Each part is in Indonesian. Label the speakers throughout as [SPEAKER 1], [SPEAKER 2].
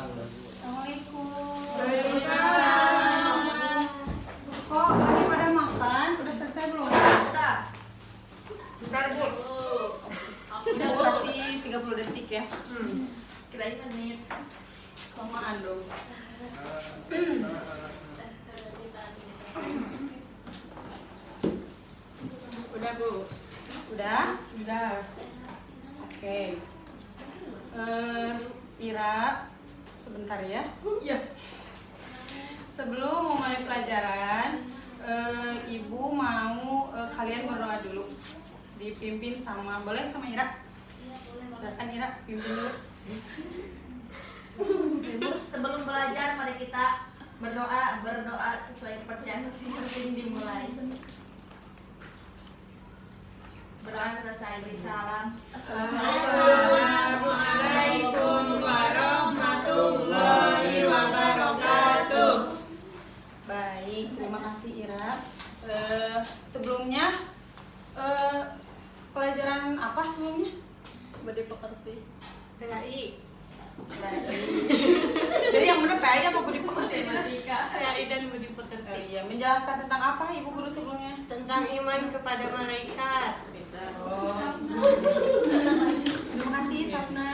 [SPEAKER 1] Assalamualaikum.
[SPEAKER 2] Waalaikumsalam.
[SPEAKER 1] Kok lagi pada makan? Udah selesai belum?
[SPEAKER 2] Udah.
[SPEAKER 3] Bentar, Bu.
[SPEAKER 1] Udah pasti 30 detik ya.
[SPEAKER 2] Kirain menit.
[SPEAKER 1] Kelamaan dong. Udah Bu? Udah?
[SPEAKER 3] Udah.
[SPEAKER 1] Oke. Ira, sebentar ya.
[SPEAKER 2] Iya.
[SPEAKER 1] Sebelum memulai pelajaran, Ibu mau kalian berdoa dulu. Dipimpin sama, boleh sama Ira? Silakan Ira, pimpin dulu.
[SPEAKER 2] Sebelum belajar, mari kita berdoa sesuai kepercayaan masing-masing dimulai. Berdoa selesai beri salam.
[SPEAKER 3] Assalamualaikum warahmatullahi wabarakatuh.
[SPEAKER 1] Baik, terima kasih Ira. Sebelumnya pelajaran apa sebelumnya?
[SPEAKER 2] Budi pekerti.
[SPEAKER 3] PAI.
[SPEAKER 1] Jadi yang benar PAI apa Budi Pekerti?
[SPEAKER 3] PAI dan Budi Pekerti.
[SPEAKER 1] Iya, menjelaskan tentang apa Ibu Guru sebelumnya?
[SPEAKER 3] Tentang iman kepada malaikat.
[SPEAKER 1] Oh. Terima kasih Sapna.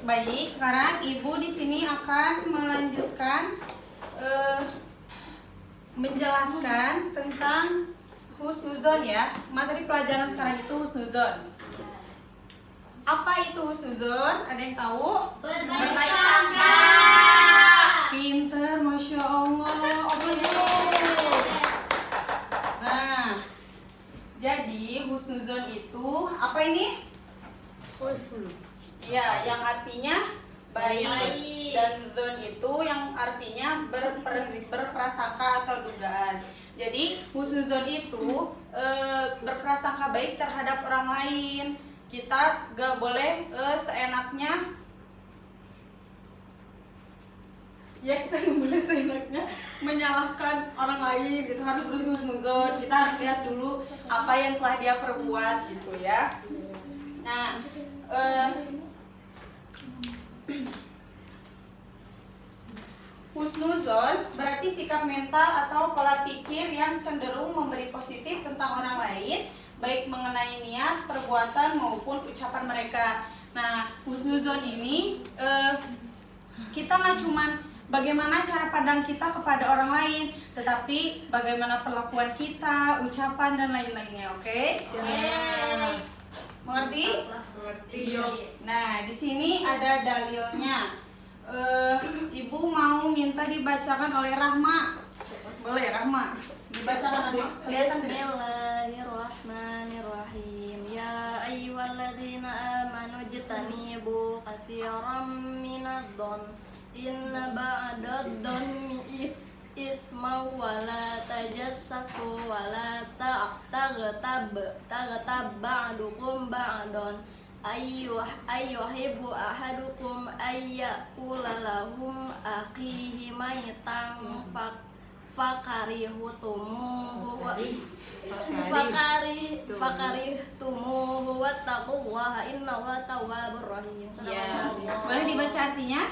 [SPEAKER 1] Baik, sekarang Ibu di sini akan melanjutkan menjelaskan tentang husnuzon ya. Materi pelajaran sekarang itu husnuzon. Apa itu husnuzon? Ada yang tahu?
[SPEAKER 2] Berbaik sangka.
[SPEAKER 1] Pinter, Masya Allah. Oke. Nah, jadi husnuzon itu apa ini?
[SPEAKER 3] Husnu.
[SPEAKER 1] Ya, yang artinya baik.
[SPEAKER 2] Baik.
[SPEAKER 1] Dan zon itu yang artinya berprasangka atau dugaan. Jadi husnuzon itu berprasangka baik terhadap orang lain. Kita gak boleh seenaknya. Ya, kita nggak boleh seenaknya menyalahkan orang lain. Itu harus berhusnuzon. Kita harus lihat dulu apa yang telah dia perbuat gitu ya. Nah, husnuzon berarti sikap mental atau pola pikir yang cenderung memberi positif tentang orang lain, baik mengenai niat, perbuatan maupun ucapan mereka. Nah, husnuzon ini kita nggak cuman bagaimana cara pandang kita kepada orang lain, tetapi bagaimana perlakuan kita, ucapan dan lain-lainnya. Oke? Mengerti?
[SPEAKER 2] Mengerti.
[SPEAKER 1] Nah, di sini ada dalilnya. Ibu mau minta dibacakan oleh Rahma. Boleh Rahma? Dibacakan Rahma.
[SPEAKER 4] Bismillahirrahmanirrahim. Ya ayyuhalladzina amanu jtanibu katsiran minadh-dhon. Inna ba'dadh-dhonni isma wa la tajassasu wa la taghtab ba'dukum ba'don. Ayyuhibbu ahadukum ayyakula lahum akhihi maitan fakarihtumuhu wattaqullaha innallaha tawwabur rahim.
[SPEAKER 1] Ya. Boleh dibaca artinya?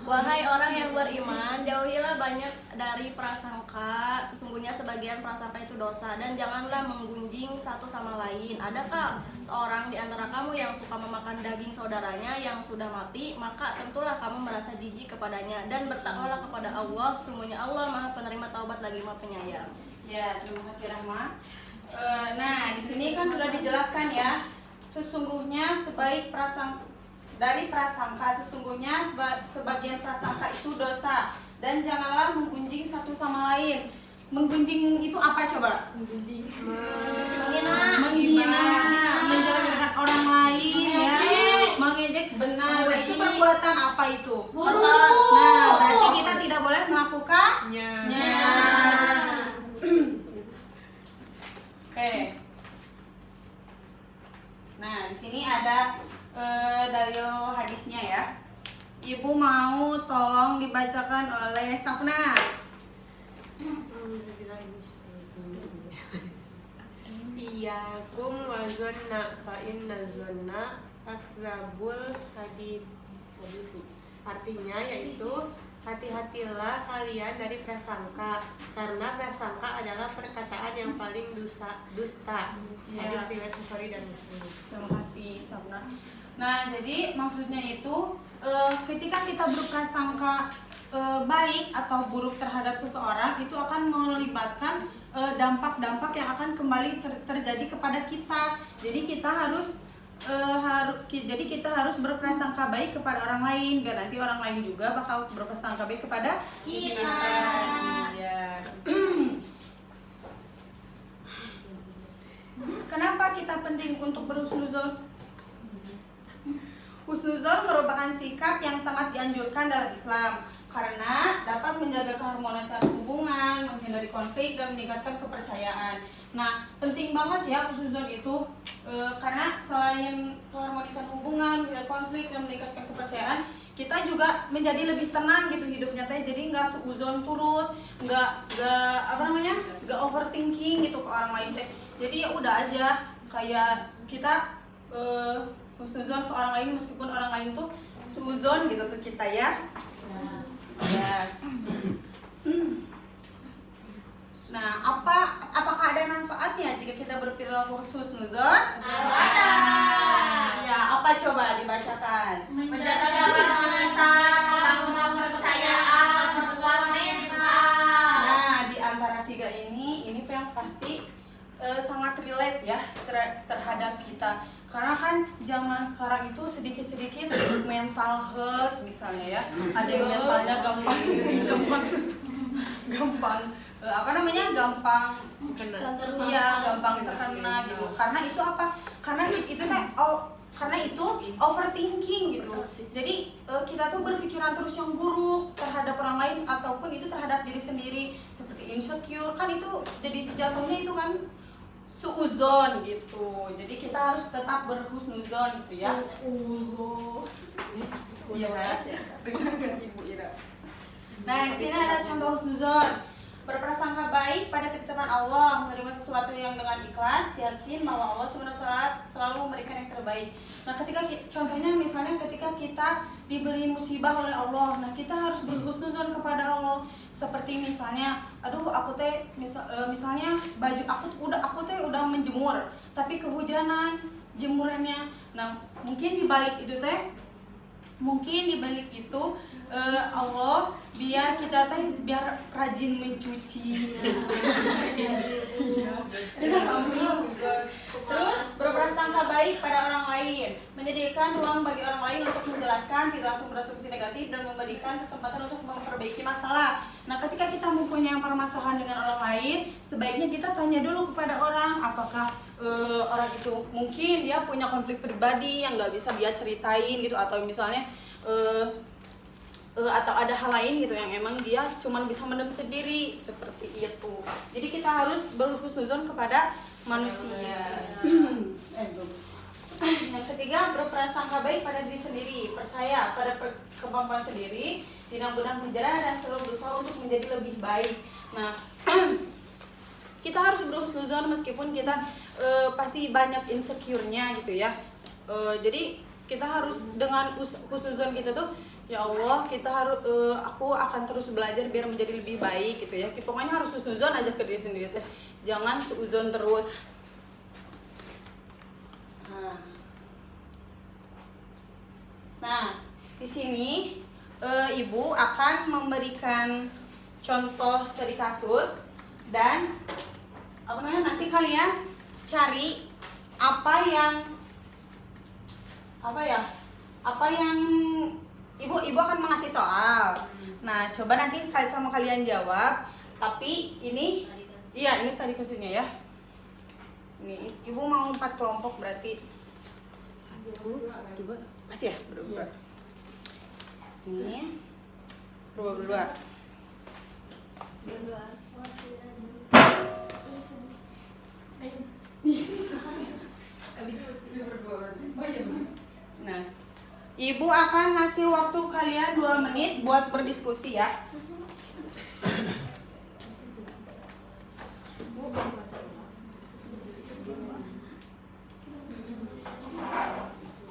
[SPEAKER 4] Wahai orang yang beriman, jauhilah banyak dari prasangka. Sesungguhnya sebagian prasangka itu dosa. Dan janganlah menggunjing satu sama lain. Adakah seorang di antara kamu yang suka memakan daging saudaranya yang sudah mati? Maka tentulah kamu merasa jijik kepadanya. Dan bertakwalah kepada Allah. Sesungguhnya Allah Maha Penerima Taubat lagi Maha Penyayang.
[SPEAKER 1] Ya, terima kasih Rahma. Nah, di sini kan sudah dijelaskan ya. Sesungguhnya dari prasangka sesungguhnya sebagian prasangka itu dosa dan janganlah menggunjing satu sama lain. Menggunjing itu apa coba? Menghina, menjelek-jelekan orang lain ya, mengejek benar. Nah, itu perbuatan apa itu? Nah, berarti kita tidak boleh melakukannya. Oke. Nah, di sini ada dalil hadisnya ya. Ibu mau tolong dibacakan oleh Safna.
[SPEAKER 3] Iyakum wa zonna fa inna zonna takrabul hadis. Artinya yaitu hati-hatilah kalian dari prasangka, karena prasangka adalah perkataan yang paling dusta.
[SPEAKER 1] Ya.
[SPEAKER 3] Hadis riwayat Bukhari dan Muslim.
[SPEAKER 1] Terima kasih Sabna. Nah, jadi maksudnya itu ketika kita berprasangka baik atau buruk terhadap seseorang, itu akan melibatkan dampak-dampak yang akan kembali terjadi kepada kita. Jadi kita harus berprasangka baik kepada orang lain, biar nanti orang lain juga bakal berprasangka baik kepada kita. Iya. Kenapa kita penting untuk berhusnuzon? Husnuzon merupakan sikap yang sangat dianjurkan dalam Islam karena dapat menjaga keharmonisan hubungan, menghindari konflik, dan meningkatkan kepercayaan. Nah, penting banget ya husnuzon itu karena selain keharmonisan hubungan, menghindari konflik, dan meningkatkan kepercayaan, kita juga menjadi lebih tenang gitu hidupnya teh. Jadi nggak suuzon terus, nggak overthinking gitu ke orang lain teh. Jadi ya udah aja kayak kita husnuzon ke orang lain meskipun orang lain tuh suuzon gitu ke kita ya. Ya. Nah, apakah ada manfaatnya jika kita berperilaku husnuzon?
[SPEAKER 2] Ada.
[SPEAKER 1] Ya, apa coba dibacakan?
[SPEAKER 2] Menjaga keharmonisan, membangun kepercayaan, memperkuat mental.
[SPEAKER 1] Nah, di antara tiga ini yang pasti sangat relate ya terhadap kita. Karena kan zaman sekarang itu sedikit-sedikit mental hurt misalnya ya. Ada yang mentalnya gampang gampang terkena gitu. Karena itu apa? Karena itu overthinking gitu. Jadi kita tuh berpikiran terus yang buruk terhadap orang lain ataupun itu terhadap diri sendiri, seperti insecure kan, itu jadi jatuhnya itu kan suuzon gitu. Jadi kita harus tetap berhusnuzon gitu ya. Iya, dengarkan Ibu Ira. Nah, di sini ada contoh husnuzon. Berprasangka baik pada ketetapan Allah, menerima sesuatu yang dengan ikhlas, yakin bahwa Allah SWT selalu memberikan yang terbaik. Nah, contohnya misalnya ketika kita diberi musibah oleh Allah, nah kita harus berhusnuzon kepada Allah. Seperti misalnya, aku teh misalnya baju aku teh udah menjemur, tapi kehujanan jemurannya. Nah, mungkin dibalik itu Allah biar kita rajin mencuci. Terus berprasangka baik pada orang lain, menyediakan ruang bagi orang lain untuk menjelaskan, tidak langsung berasumsi negatif, dan memberikan kesempatan untuk memperbaiki masalah. Nah, ketika kita mempunyai permasalahan dengan orang lain, sebaiknya kita tanya dulu kepada orang, apakah orang itu mungkin dia punya konflik pribadi yang nggak bisa dia ceritain gitu, atau misalnya atau ada hal lain gitu yang emang dia cuman bisa mendem sendiri, seperti itu. Jadi kita harus berhusnuzon kepada manusia. Yang ketiga, berprasangka baik pada diri sendiri, percaya pada kemampuan sendiri, tidak mudah menyerah, dan selalu berusaha untuk menjadi lebih baik. Nah, kita harus berhusnuzon meskipun kita pasti banyak insecure-nya gitu ya. Jadi kita harus dengan husnuzon kita tuh, ya Allah, aku akan terus belajar biar menjadi lebih baik gitu ya. Pokoknya harus husnuzon aja ke diri sendiri teh. Jangan suuzon terus. Nah, di sini Ibu akan memberikan contoh studi kasus, dan nanti kalian cari apa yang Ibu akan mengasih soal. Nah, coba nanti sama kalian jawab. Tapi ini studi kasusnya ya. Ini Ibu mau 4 kelompok berarti 1, 2, masih ya berdua. Ini berdua. Nah, Ibu akan ngasih waktu kalian 2 menit buat berdiskusi ya.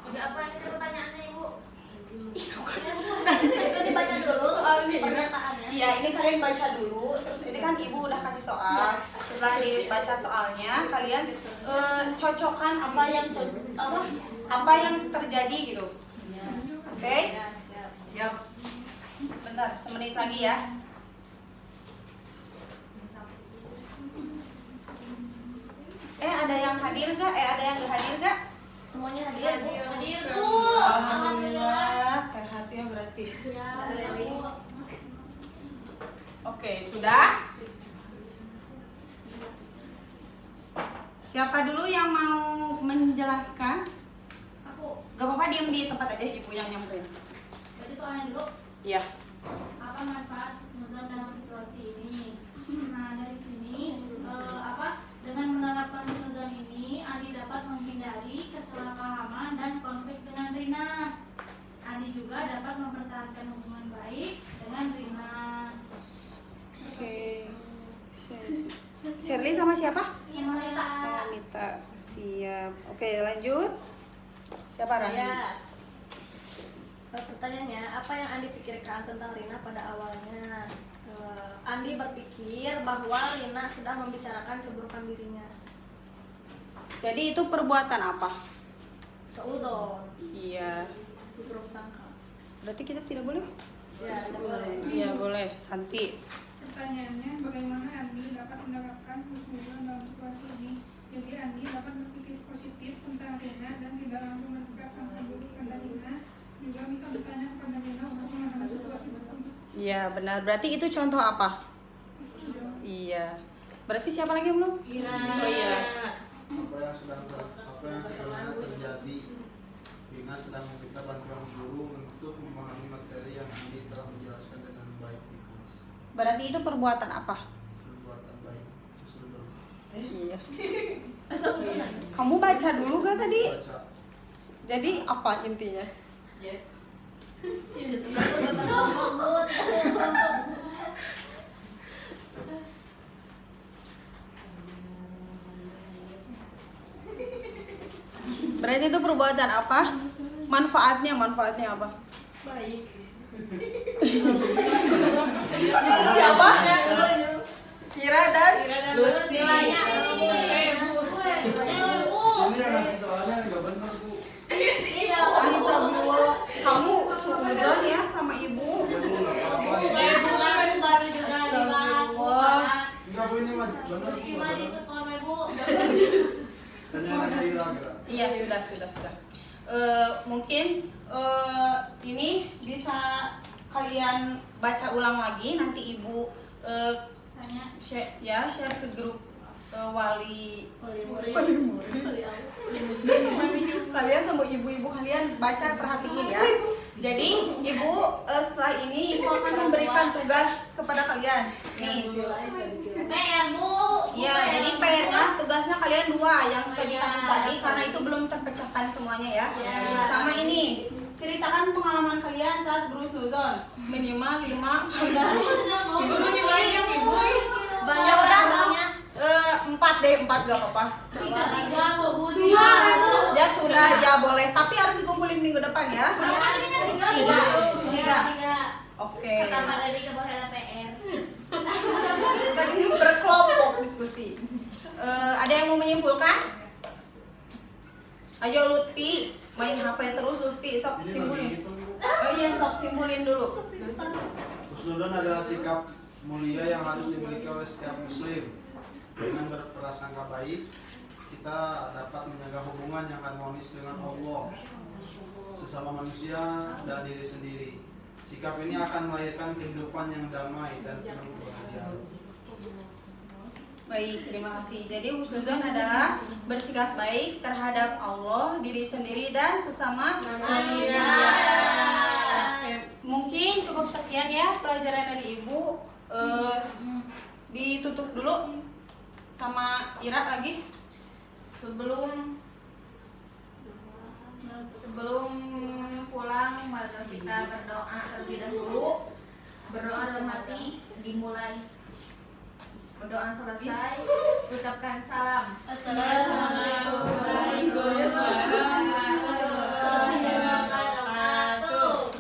[SPEAKER 2] Juga apa Itu dibaca dulu
[SPEAKER 1] Soalnya
[SPEAKER 2] pernyataannya.
[SPEAKER 1] Iya, ini kalian baca dulu. Terus ini kan ibu udah kasih soal. Setelah dibaca soalnya, kalian cocokkan apa yang terjadi gitu. Oke?
[SPEAKER 2] Siap.
[SPEAKER 1] Bentar, semenit lagi ya. Ada yang hadir gak? Ada yang gak hadir gak?
[SPEAKER 4] Semuanya hadir, Bu.
[SPEAKER 2] Hadir, Bu.
[SPEAKER 1] Alhamdulillah, sehat ya berarti.
[SPEAKER 2] Ya,
[SPEAKER 1] Oke, sudah? Siapa dulu yang mau menjelaskan?
[SPEAKER 2] Aku
[SPEAKER 1] Gak apa-apa, diem di tempat aja, ibu yang nyamperin.
[SPEAKER 2] baca soalnya dulu.
[SPEAKER 1] Iya.
[SPEAKER 2] Apa manfaat husnuzon dalam situasi ini? Nah, dari sini dengan menerapkan husnuzon ini Andi dapat menghindari kesalahpahaman dan konflik dengan Rina. Andi juga dapat mempertahankan hubungan baik dengan Rina.
[SPEAKER 1] Oke. Shirley sama siapa?
[SPEAKER 2] Sama Rina.
[SPEAKER 1] Sama Mita. Siap. Oke, lanjut. Siapa Rahim?
[SPEAKER 4] Ya. Pertanyaannya, apa yang Andi pikirkan tentang Rina pada awalnya? Andi berpikir bahwa Rina sedang membicarakan keburukan dirinya.
[SPEAKER 1] Jadi itu perbuatan apa?
[SPEAKER 4] Seudon,
[SPEAKER 1] Iya.
[SPEAKER 4] buruk sangka.
[SPEAKER 1] Berarti kita tidak boleh?
[SPEAKER 4] Ya, tidak boleh.
[SPEAKER 1] Iya, boleh. Santi.
[SPEAKER 5] Pertanyaannya, bagaimana Andi dapat menerapkan husnuzon dalam situasi ini? Jadi Andi dapat berpikir positif tentang Rina dan tidak langsung berprasangka buruk pada Rina. Juga bisa bertanya kepada Rina untuk memahami situasi tersebut.
[SPEAKER 1] Iya, benar. Berarti itu contoh apa? Iya. Berarti siapa lagi yang belum?
[SPEAKER 4] Rina.
[SPEAKER 1] Oh iya.
[SPEAKER 6] apa yang sebenarnya terjadi. Rina sedang meminta bantuan guru untuk memahami materi yang Andi telah menjelaskan dengan baik di kelas.
[SPEAKER 1] Berarti itu perbuatan apa?
[SPEAKER 6] Perbuatan baik husnuzon.
[SPEAKER 1] Iya.
[SPEAKER 4] Astagfirullah.
[SPEAKER 1] Kamu baca dulu gak tadi?
[SPEAKER 6] Baca.
[SPEAKER 1] Jadi apa intinya?
[SPEAKER 2] Yes.
[SPEAKER 1] Berarti itu perbuatan apa? Manfaatnya apa?
[SPEAKER 2] Baik.
[SPEAKER 1] Siapa? Kira dan Lutfi.
[SPEAKER 2] Nilainya
[SPEAKER 6] Ini yang ngasih soalnya nggak benar bu.
[SPEAKER 1] Astagfirullah. Kamu suudzon ya sama ibu.
[SPEAKER 6] Ya bu nggak apa-apa.
[SPEAKER 2] baru juga
[SPEAKER 1] Astagfirullah.
[SPEAKER 6] Enggak bu ini mah benar bu.
[SPEAKER 2] Gimana di sekolah Ibu?
[SPEAKER 6] Hanya anak kira-kira.
[SPEAKER 1] Iya, sudah. Mungkin ini bisa kalian baca ulang lagi, nanti ibu
[SPEAKER 2] Tanya.
[SPEAKER 1] share ke grup wali
[SPEAKER 4] Murid.
[SPEAKER 1] kalian sama ibu-ibu kalian baca, perhatiin ya. Jadi ibu setelah ini ibu akan memberikan tugas kepada kalian nih.
[SPEAKER 2] PR Bu.
[SPEAKER 1] Ya, jadi PR-nya tugasnya kalian 2 yang sudah dikasih tadi karena itu belum terpecahkan semuanya ya.
[SPEAKER 2] Ya.
[SPEAKER 1] Sama ini, ceritakan pengalaman kalian saat berhusnuzon minimal 5
[SPEAKER 4] Banyak
[SPEAKER 1] udah.
[SPEAKER 4] sebenarnya.
[SPEAKER 1] 4 deh, 4 gak apa-apa.
[SPEAKER 2] Tiga kok Bu.
[SPEAKER 1] Ya sudah, ya boleh, tapi harus dikumpulin minggu depan ya. Tiga. Oke.
[SPEAKER 2] Kata Pak Dadi kebolehnya PR.
[SPEAKER 1] Kan ini berkelompok diskusi. Ada yang mau menyimpulkan? Ayo Lutfi, main HP terus Lutfi, sok
[SPEAKER 6] Ini lagi
[SPEAKER 1] simpulin.
[SPEAKER 6] hitung bu.
[SPEAKER 1] Oh iya, sok simpulin dulu.
[SPEAKER 6] Husnuzon adalah sikap mulia yang harus dimiliki oleh setiap muslim. Dengan berprasangka baik, kita dapat menjaga hubungan yang harmonis dengan Allah, sesama manusia, dan diri sendiri. Sikap ini akan melahirkan kehidupan yang damai dan penuh kebahagiaan.
[SPEAKER 1] Baik, terima kasih. Jadi husnuzon adalah bersikap baik terhadap Allah, diri sendiri, dan sesama manusia. Oke, mungkin cukup sekian ya pelajaran dari Ibu. Ditutup dulu sama Ira lagi.
[SPEAKER 2] Sebelum pulang, mari kita berdoa terlebih dahulu. Berdoa dalam hati dimulai. Berdoa selesai, ucapkan salam.
[SPEAKER 4] Assalamualaikum